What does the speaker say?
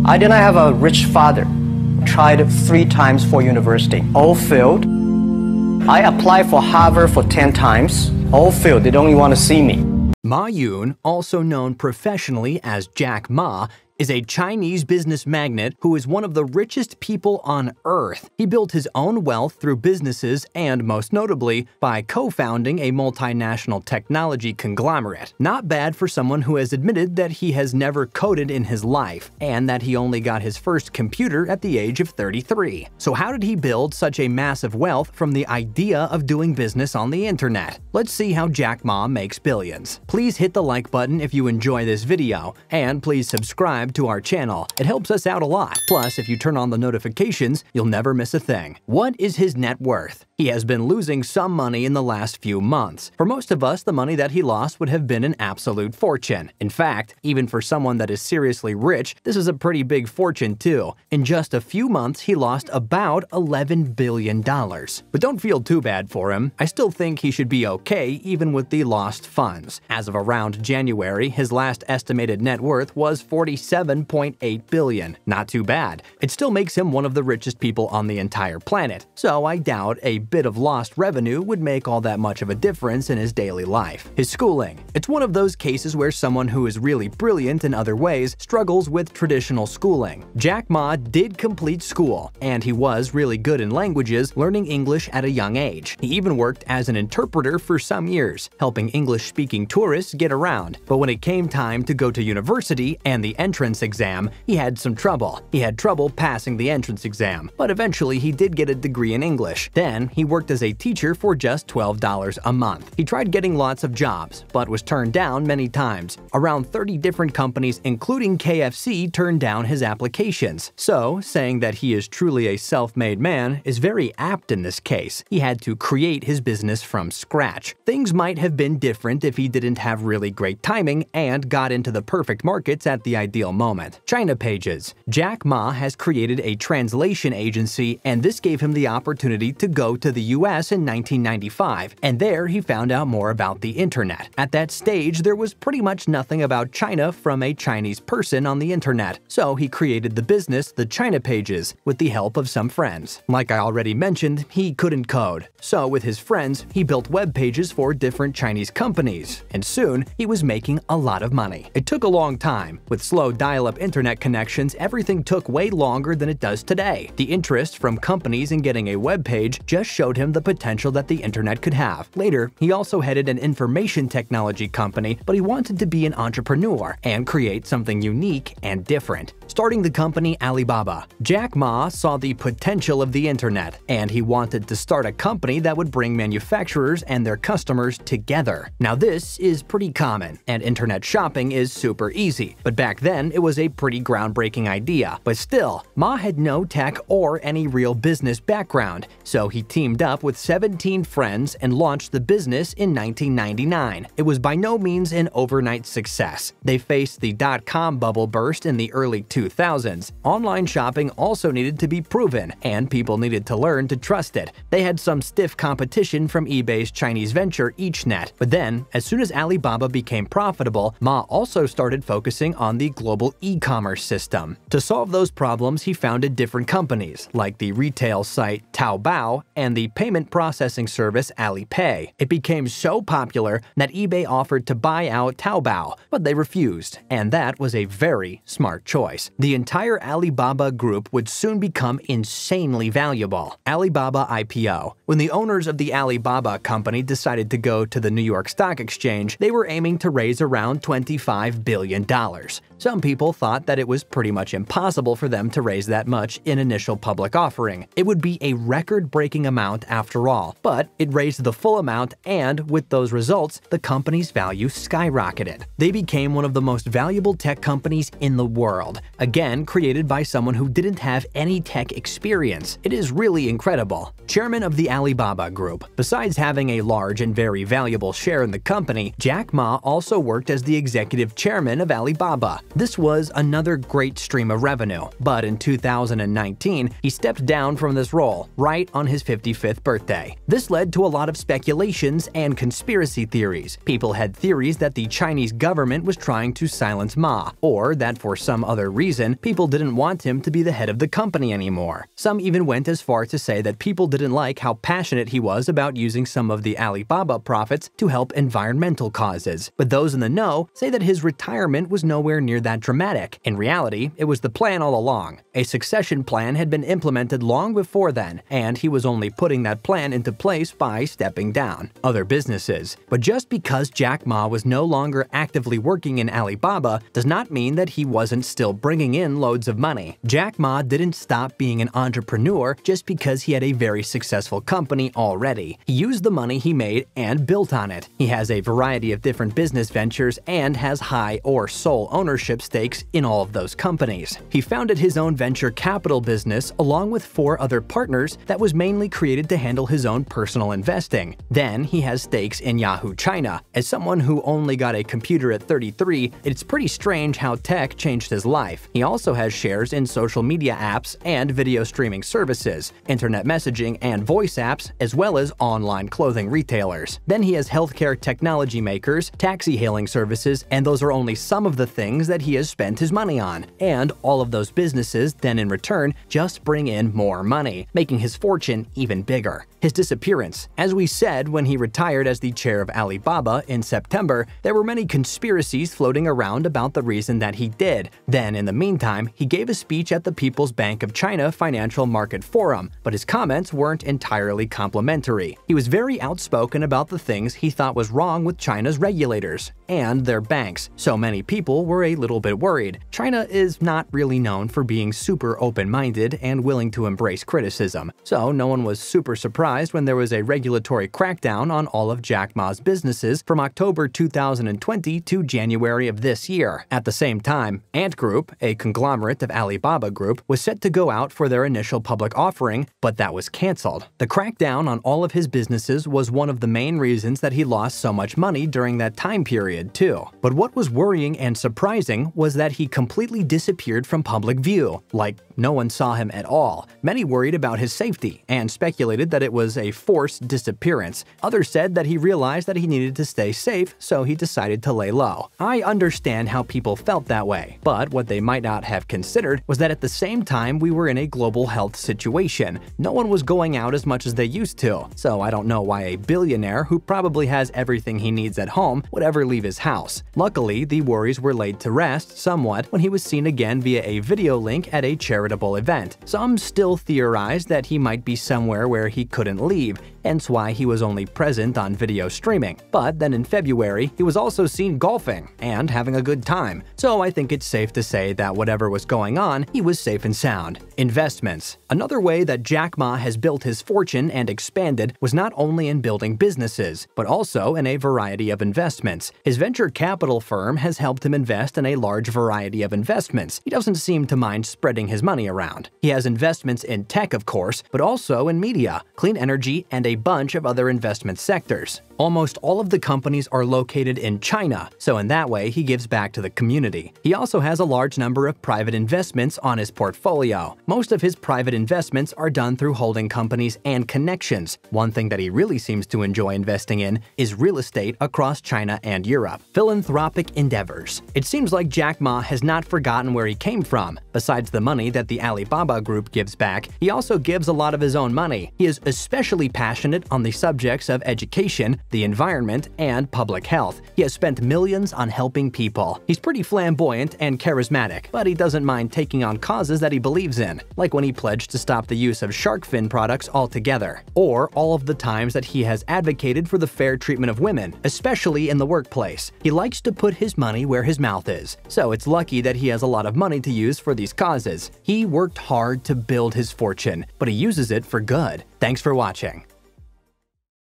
I did not have a rich father. Tried 3 times for university, all failed. I applied for Harvard for 10 times, all failed. They don't even want to see me. Ma Yun, also known professionally as Jack Ma, is a Chinese business magnate who is one of the richest people on Earth. He built his own wealth through businesses and, most notably, by co-founding a multinational technology conglomerate. Not bad for someone who has admitted that he has never coded in his life, and that he only got his first computer at the age of 33. So how did he build such a massive wealth from the idea of doing business on the internet? Let's see how Jack Ma makes billions. Please hit the like button if you enjoy this video, and please subscribe to our channel. It helps us out a lot. Plus, if you turn on the notifications, you'll never miss a thing. What is his net worth? He has been losing some money in the last few months. For most of us, the money that he lost would have been an absolute fortune. In fact, even for someone that is seriously rich, this is a pretty big fortune too. In just a few months, he lost about $11 billion. But don't feel too bad for him. I still think he should be okay even with the lost funds. As of around January, his last estimated net worth was $47.8 billion. Not too bad. It still makes him one of the richest people on the entire planet, so I doubt a bit of lost revenue would make all that much of a difference in his daily life. His schooling. It's one of those cases where someone who is really brilliant in other ways struggles with traditional schooling. Jack Ma did complete school, and he was really good in languages, learning English at a young age. He even worked as an interpreter for some years, helping English-speaking tourists get around. But when it came time to go to university and the entrance exam, he had some trouble. He had trouble passing the entrance exam, but eventually he did get a degree in English. Then he worked as a teacher for just $12 a month. He tried getting lots of jobs, but was turned down many times. Around 30 different companies, including KFC, turned down his applications. So, saying that he is truly a self-made man is very apt in this case. He had to create his business from scratch. Things might have been different if he didn't have really great timing and got into the perfect markets at the ideal moment. China pages. Jack Ma has created a translation agency, and this gave him the opportunity to go to the US in 1995, and there he found out more about the internet. At that stage, there was pretty much nothing about China from a Chinese person on the internet, so he created the business The China Pages with the help of some friends. Like I already mentioned, he couldn't code, so with his friends, he built web pages for different Chinese companies, and soon he was making a lot of money. It took a long time. With slow dial-up internet connections, everything took way longer than it does today. The interest from companies in getting a web page just showed him the potential that the internet could have. Later, he also headed an information technology company, but he wanted to be an entrepreneur and create something unique and different. Starting the company Alibaba, Jack Ma saw the potential of the internet, and he wanted to start a company that would bring manufacturers and their customers together. Now this is pretty common, and internet shopping is super easy, but back then it was a pretty groundbreaking idea. But still, Ma had no tech or any real business background, so he teamed up with 17 friends and launched the business in 1999. It was by no means an overnight success. They faced the dot-com bubble burst in the early 2000s. Online shopping also needed to be proven, and people needed to learn to trust it. They had some stiff competition from eBay's Chinese venture EachNet. But then, as soon as Alibaba became profitable, Ma also started focusing on the global e-commerce system. To solve those problems, he founded different companies, like the retail site Taobao and the payment processing service Alipay. It became so popular that eBay offered to buy out Taobao, but they refused, and that was a very smart choice. The entire Alibaba Group would soon become insanely valuable. Alibaba IPO. When the owners of the Alibaba company decided to go to the New York Stock Exchange, they were aiming to raise around $25 billion. Some people thought that it was pretty much impossible for them to raise that much in initial public offering. It would be a record-breaking amount after all, but it raised the full amount, and with those results, the company's value skyrocketed. They became one of the most valuable tech companies in the world, again created by someone who didn't have any tech experience. It is really incredible. Chairman of the Alibaba Group. Besides having a large and very valuable share in the company, Jack Ma also worked as the executive chairman of Alibaba. This was another great stream of revenue, but in 2019, he stepped down from this role right on his 55th birthday. This led to a lot of speculations and conspiracy theories. People had theories that the Chinese government was trying to silence Ma, or that for some other reason reason, people didn't want him to be the head of the company anymore. Some even went as far to say that people didn't like how passionate he was about using some of the Alibaba profits to help environmental causes. But those in the know say that his retirement was nowhere near that dramatic. In reality, it was the plan all along. A succession plan had been implemented long before then, and he was only putting that plan into place by stepping down other businesses. But just because Jack Ma was no longer actively working in Alibaba does not mean that he wasn't still bringing in loads of money. Jack Ma didn't stop being an entrepreneur just because he had a very successful company already. He used the money he made and built on it. He has a variety of different business ventures and has high or sole ownership stakes in all of those companies. He founded his own venture capital business along with 4 other partners that was mainly created to handle his own personal investing. Then he has stakes in Yahoo China. As someone who only got a computer at 33, it's pretty strange how tech changed his life. He also has shares in social media apps and video streaming services, internet messaging and voice apps, as well as online clothing retailers. Then he has healthcare technology makers, taxi hailing services, and those are only some of the things that he has spent his money on. And all of those businesses then in return just bring in more money, making his fortune even bigger. His disappearance. As we said when he retired as the chair of Alibaba in September, there were many conspiracies floating around about the reason that he did. Then, in the meantime, he gave a speech at the People's Bank of China Financial Market Forum, but his comments weren't entirely complimentary. He was very outspoken about the things he thought was wrong with China's regulators and their banks, so many people were a little bit worried. China is not really known for being super open-minded and willing to embrace criticism, so no one was super surprised when there was a regulatory crackdown on all of Jack Ma's businesses from October 2020 to January of this year. At the same time, Ant Group, a conglomerate of Alibaba Group, was set to go out for their initial public offering, but that was cancelled. The crackdown on all of his businesses was one of the main reasons that he lost so much money during that time period, too. But what was worrying and surprising was that he completely disappeared from public view, like no one saw him at all. Many worried about his safety and speculated that it was a forced disappearance. Others said that he realized that he needed to stay safe, so he decided to lay low. I understand how people felt that way, but what they might not have considered was that at the same time we were in a global health situation. No one was going out as much as they used to, so I don't know why a billionaire who probably has everything he needs at home would ever leave his house. Luckily, the worries were laid to rest somewhat when he was seen again via a video link at a charitable event. Some still theorized that he might be somewhere where he couldn't leave, hence why he was only present on video streaming. But then in February, he was also seen golfing and having a good time, so I think it's safe to say that whatever was going on, he was safe and sound. Investments. Another way that Jack Ma has built his fortune and expanded was not only in building businesses, but also in a variety of investments. His venture capital firm has helped him invest in a large variety of investments. He doesn't seem to mind spreading his money around. He has investments in tech, of course, but also in media, clean energy, and a bunch of other investment sectors. Almost all of the companies are located in China, so in that way he gives back to the community. He also has a large number of private investments on his portfolio. Most of his private investments are done through holding companies and connections. One thing that he really seems to enjoy investing in is real estate across China and Europe. Philanthropic endeavors. It seems like Jack Ma has not forgotten where he came from. Besides the money that the Alibaba Group gives back, he also gives a lot of his own money. He is especially passionate on the subjects of education, the environment, and public health. He has spent millions on helping people. He's pretty flamboyant and charismatic, but he doesn't mind taking on causes that he believes in, like when he pledged to stop the use of shark fin products altogether, or all of the times that he has advocated for the fair treatment of women, especially in the workplace. He likes to put his money where his mouth is, so it's lucky that he has a lot of money to use for these causes. He worked hard to build his fortune, but he uses it for good. Thanks for watching.